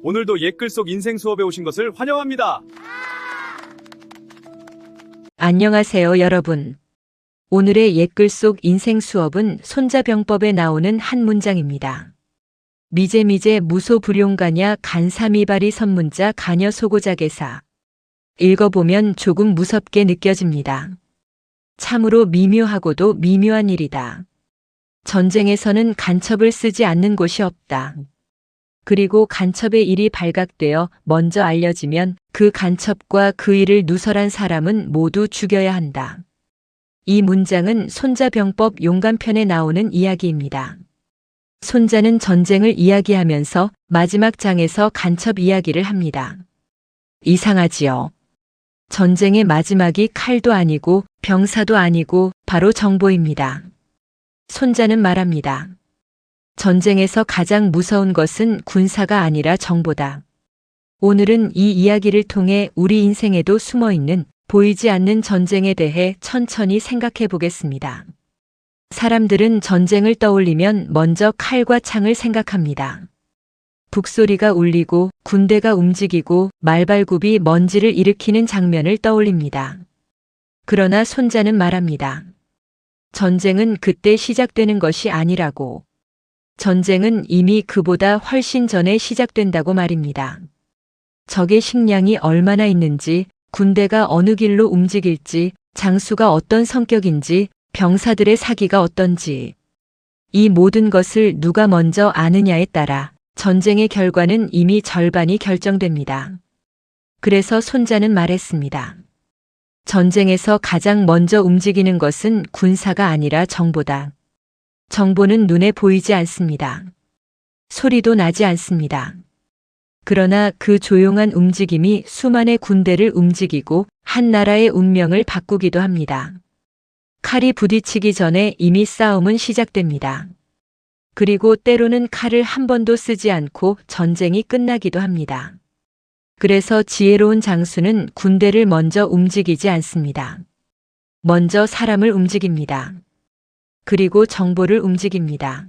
오늘도 옛글 속 인생 수업에 오신 것을 환영합니다. 안녕하세요, 여러분. 오늘의 옛글 속 인생 수업은 손자병법에 나오는 한 문장입니다. 미제미제 무소불용가냐 간사미발이 선문자 가녀 소고자개사. 읽어보면 조금 무섭게 느껴집니다. 참으로 미묘하고도 미묘한 일이다. 전쟁에서는 간첩을 쓰지 않는 곳이 없다. 그리고 간첩의 일이 발각되어 먼저 알려지면 그 간첩과 그 일을 누설한 사람은 모두 죽여야 한다. 이 문장은 손자병법 용감편에 나오는 이야기입니다. 손자는 전쟁을 이야기하면서 마지막 장에서 간첩 이야기를 합니다. 이상하지요? 전쟁의 마지막이 칼도 아니고 병사도 아니고 바로 정보입니다. 손자는 말합니다. 전쟁에서 가장 무서운 것은 군사가 아니라 정보다. 오늘은 이 이야기를 통해 우리 인생에도 숨어있는 보이지 않는 전쟁에 대해 천천히 생각해 보겠습니다. 사람들은 전쟁을 떠올리면 먼저 칼과 창을 생각합니다. 북소리가 울리고 군대가 움직이고 말발굽이 먼지를 일으키는 장면을 떠올립니다. 그러나 손자는 말합니다. 전쟁은 그때 시작되는 것이 아니라고. 전쟁은 이미 그보다 훨씬 전에 시작된다고 말입니다. 적의 식량이 얼마나 있는지, 군대가 어느 길로 움직일지, 장수가 어떤 성격인지, 병사들의 사기가 어떤지. 이 모든 것을 누가 먼저 아느냐에 따라 전쟁의 결과는 이미 절반이 결정됩니다. 그래서 손자는 말했습니다. 전쟁에서 가장 먼저 움직이는 것은 군사가 아니라 정보다. 정보는 눈에 보이지 않습니다. 소리도 나지 않습니다. 그러나 그 조용한 움직임이 수만의 군대를 움직이고 한 나라의 운명을 바꾸기도 합니다. 칼이 부딪히기 전에 이미 싸움은 시작됩니다. 그리고 때로는 칼을 한 번도 쓰지 않고 전쟁이 끝나기도 합니다. 그래서 지혜로운 장수는 군대를 먼저 움직이지 않습니다. 먼저 사람을 움직입니다. 그리고 정보를 움직입니다.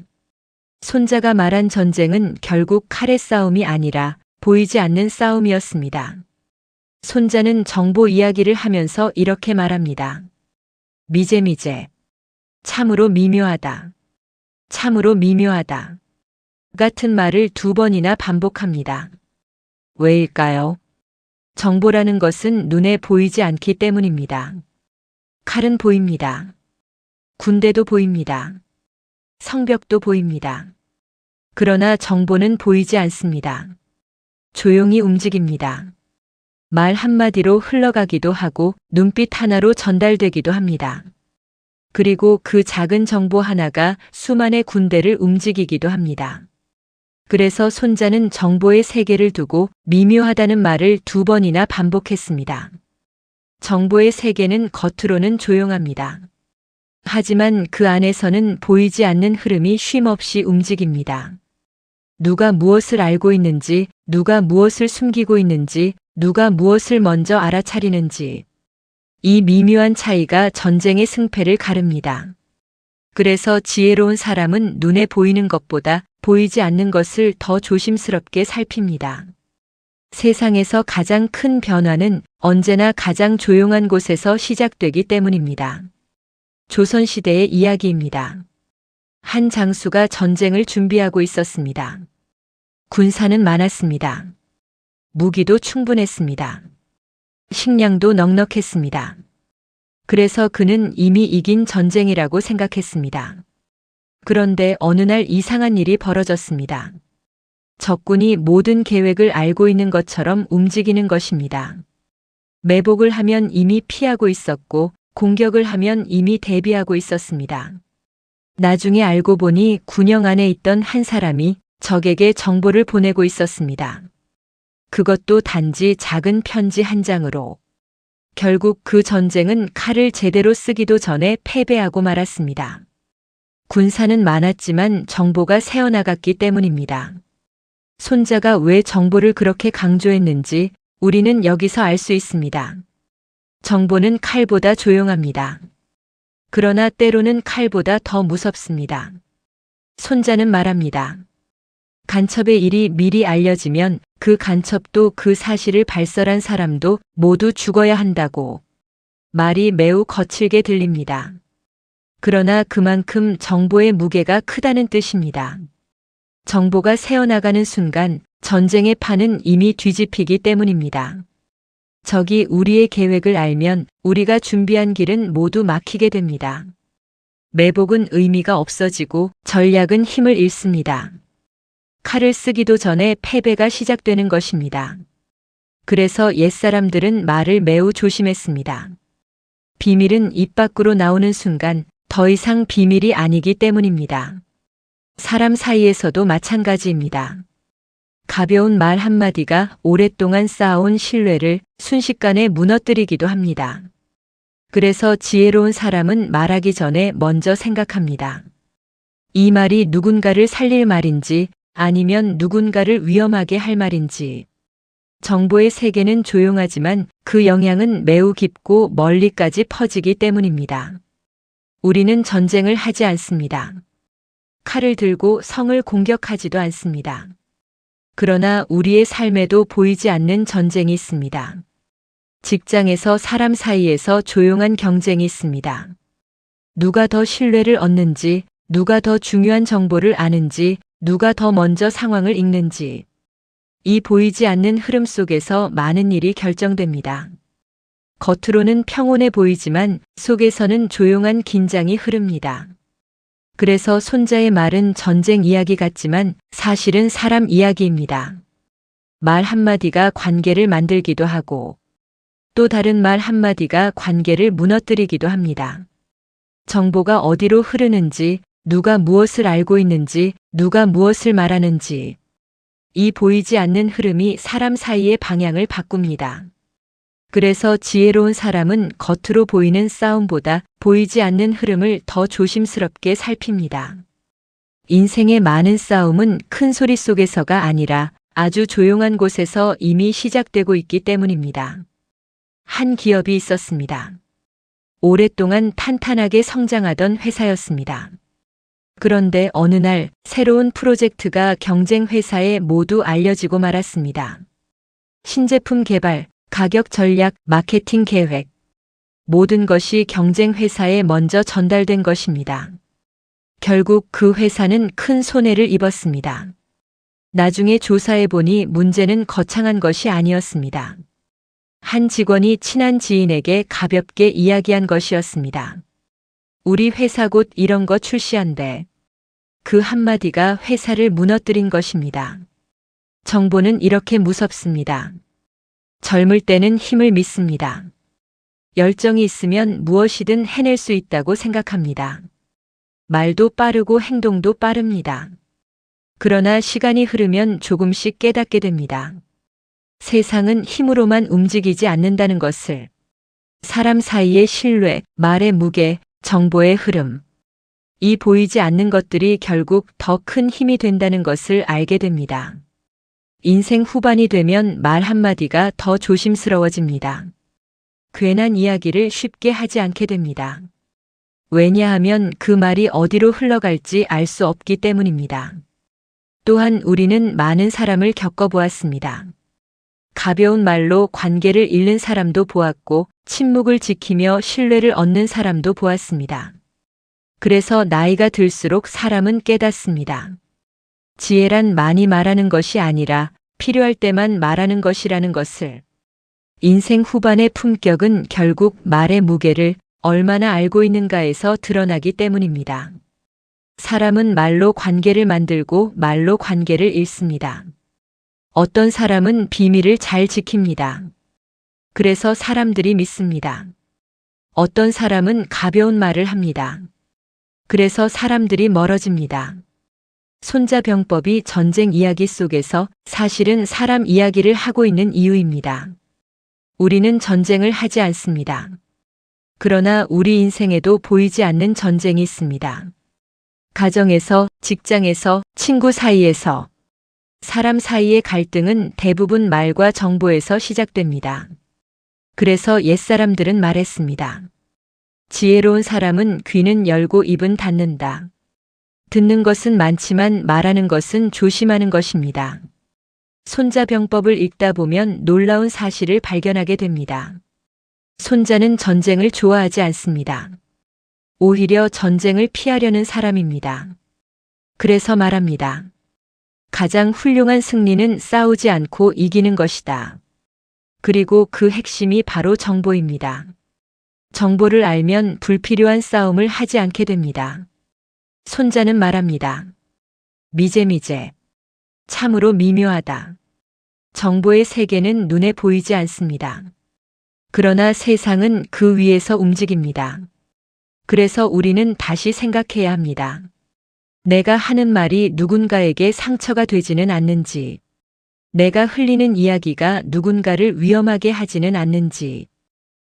손자가 말한 전쟁은 결국 칼의 싸움이 아니라 보이지 않는 싸움이었습니다. 손자는 정보 이야기를 하면서 이렇게 말합니다. 미제미제. 참으로 미묘하다. 참으로 미묘하다. 같은 말을 2번이나 반복합니다. 왜일까요? 정보라는 것은 눈에 보이지 않기 때문입니다. 칼은 보입니다. 군대도 보입니다. 성벽도 보입니다. 그러나 정보는 보이지 않습니다. 조용히 움직입니다. 말 한마디로 흘러가기도 하고 눈빛 하나로 전달되기도 합니다. 그리고 그 작은 정보 하나가 수만의 군대를 움직이기도 합니다. 그래서 손자는 정보의 세계를 두고 미묘하다는 말을 2번이나 반복했습니다. 정보의 세계는 겉으로는 조용합니다. 하지만 그 안에서는 보이지 않는 흐름이 쉼없이 움직입니다. 누가 무엇을 알고 있는지, 누가 무엇을 숨기고 있는지, 누가 무엇을 먼저 알아차리는지. 이 미묘한 차이가 전쟁의 승패를 가릅니다. 그래서 지혜로운 사람은 눈에 보이는 것보다 보이지 않는 것을 더 조심스럽게 살핍니다. 세상에서 가장 큰 변화는 언제나 가장 조용한 곳에서 시작되기 때문입니다. 조선시대의 이야기입니다. 한 장수가 전쟁을 준비하고 있었습니다. 군사는 많았습니다. 무기도 충분했습니다. 식량도 넉넉했습니다. 그래서 그는 이미 이긴 전쟁이라고 생각했습니다. 그런데 어느 날 이상한 일이 벌어졌습니다. 적군이 모든 계획을 알고 있는 것처럼 움직이는 것입니다. 매복을 하면 이미 피하고 있었고 공격을 하면 이미 대비하고 있었습니다. 나중에 알고 보니 군영 안에 있던 한 사람이 적에게 정보를 보내고 있었습니다. 그것도 단지 작은 편지 한 장으로. 결국 그 전쟁은 칼을 제대로 쓰기도 전에 패배하고 말았습니다. 군사는 많았지만 정보가 새어나갔기 때문입니다. 손자가 왜 정보를 그렇게 강조했는지 우리는 여기서 알 수 있습니다. 정보는 칼보다 조용합니다. 그러나 때로는 칼보다 더 무섭습니다. 손자는 말합니다. 간첩의 일이 미리 알려지면 그 간첩도 그 사실을 발설한 사람도 모두 죽어야 한다고. 말이 매우 거칠게 들립니다. 그러나 그만큼 정보의 무게가 크다는 뜻입니다. 정보가 새어나가는 순간 전쟁의 판은 이미 뒤집히기 때문입니다. 적이 우리의 계획을 알면 우리가 준비한 길은 모두 막히게 됩니다. 매복은 의미가 없어지고 전략은 힘을 잃습니다. 칼을 쓰기도 전에 패배가 시작되는 것입니다. 그래서 옛사람들은 말을 매우 조심했습니다. 비밀은 입 밖으로 나오는 순간 더 이상 비밀이 아니기 때문입니다. 사람 사이에서도 마찬가지입니다. 가벼운 말 한마디가 오랫동안 쌓아온 신뢰를 순식간에 무너뜨리기도 합니다. 그래서 지혜로운 사람은 말하기 전에 먼저 생각합니다. 이 말이 누군가를 살릴 말인지 아니면 누군가를 위험하게 할 말인지. 정보의 세계는 조용하지만 그 영향은 매우 깊고 멀리까지 퍼지기 때문입니다. 우리는 전쟁을 하지 않습니다. 칼을 들고 성을 공격하지도 않습니다. 그러나 우리의 삶에도 보이지 않는 전쟁이 있습니다. 직장에서 사람 사이에서 조용한 경쟁이 있습니다. 누가 더 신뢰를 얻는지, 누가 더 중요한 정보를 아는지, 누가 더 먼저 상황을 읽는지. 이 보이지 않는 흐름 속에서 많은 일이 결정됩니다. 겉으로는 평온해 보이지만 속에서는 조용한 긴장이 흐릅니다. 그래서 손자의 말은 전쟁 이야기 같지만 사실은 사람 이야기입니다. 말 한마디가 관계를 만들기도 하고 또 다른 말 한마디가 관계를 무너뜨리기도 합니다. 정보가 어디로 흐르는지, 누가 무엇을 알고 있는지, 누가 무엇을 말하는지. 이 보이지 않는 흐름이 사람 사이의 방향을 바꿉니다. 그래서 지혜로운 사람은 겉으로 보이는 싸움보다 보이지 않는 흐름을 더 조심스럽게 살핍니다. 인생의 많은 싸움은 큰 소리 속에서가 아니라 아주 조용한 곳에서 이미 시작되고 있기 때문입니다. 한 기업이 있었습니다. 오랫동안 탄탄하게 성장하던 회사였습니다. 그런데 어느 날 새로운 프로젝트가 경쟁 회사에 모두 알려지고 말았습니다. 신제품 개발, 가격 전략, 마케팅 계획. 모든 것이 경쟁 회사에 먼저 전달된 것입니다. 결국 그 회사는 큰 손해를 입었습니다. 나중에 조사해 보니 문제는 거창한 것이 아니었습니다. 한 직원이 친한 지인에게 가볍게 이야기한 것이었습니다. 우리 회사 곧 이런 거 출시한대. 그 한마디가 회사를 무너뜨린 것입니다. 정보는 이렇게 무섭습니다. 젊을 때는 힘을 믿습니다. 열정이 있으면 무엇이든 해낼 수 있다고 생각합니다. 말도 빠르고 행동도 빠릅니다. 그러나 시간이 흐르면 조금씩 깨닫게 됩니다. 세상은 힘으로만 움직이지 않는다는 것을. 사람 사이의 신뢰, 말의 무게, 정보의 흐름. 이 보이지 않는 것들이 결국 더 큰 힘이 된다는 것을 알게 됩니다. 인생 후반이 되면 말 한마디가 더 조심스러워집니다. 괜한 이야기를 쉽게 하지 않게 됩니다. 왜냐하면 그 말이 어디로 흘러갈지 알 수 없기 때문입니다. 또한 우리는 많은 사람을 겪어보았습니다. 가벼운 말로 관계를 잃는 사람도 보았고 침묵을 지키며 신뢰를 얻는 사람도 보았습니다. 그래서 나이가 들수록 사람은 깨닫습니다. 지혜란 많이 말하는 것이 아니라 필요할 때만 말하는 것이라는 것을. 인생 후반의 품격은 결국 말의 무게를 얼마나 알고 있는가에서 드러나기 때문입니다. 사람은 말로 관계를 만들고 말로 관계를 잃습니다. 어떤 사람은 비밀을 잘 지킵니다. 그래서 사람들이 믿습니다. 어떤 사람은 가벼운 말을 합니다. 그래서 사람들이 멀어집니다. 손자병법이 전쟁 이야기 속에서 사실은 사람 이야기를 하고 있는 이유입니다. 우리는 전쟁을 하지 않습니다. 그러나 우리 인생에도 보이지 않는 전쟁이 있습니다. 가정에서, 직장에서, 친구 사이에서. 사람 사이의 갈등은 대부분 말과 정보에서 시작됩니다. 그래서 옛사람들은 말했습니다. 지혜로운 사람은 귀는 열고 입은 닫는다. 듣는 것은 많지만 말하는 것은 조심하는 것입니다. 손자병법을 읽다 보면 놀라운 사실을 발견하게 됩니다. 손자는 전쟁을 좋아하지 않습니다. 오히려 전쟁을 피하려는 사람입니다. 그래서 말합니다. 가장 훌륭한 승리는 싸우지 않고 이기는 것이다. 그리고 그 핵심이 바로 정보입니다. 정보를 알면 불필요한 싸움을 하지 않게 됩니다. 손자는 말합니다. 미제미제. 참으로 미묘하다. 정보의 세계는 눈에 보이지 않습니다. 그러나 세상은 그 위에서 움직입니다. 그래서 우리는 다시 생각해야 합니다. 내가 하는 말이 누군가에게 상처가 되지는 않는지, 내가 흘리는 이야기가 누군가를 위험하게 하지는 않는지,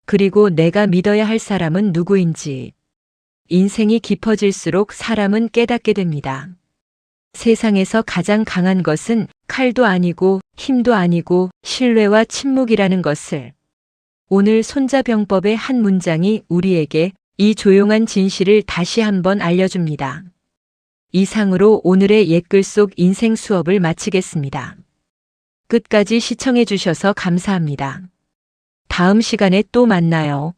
그리고 내가 믿어야 할 사람은 누구인지. 인생이 깊어질수록 사람은 깨닫게 됩니다. 세상에서 가장 강한 것은 칼도 아니고 힘도 아니고 신뢰와 침묵이라는 것을. 오늘 손자병법의 한 문장이 우리에게 이 조용한 진실을 다시 한번 알려줍니다. 이상으로 오늘의 옛글 속 인생 수업을 마치겠습니다. 끝까지 시청해 주셔서 감사합니다. 다음 시간에 또 만나요.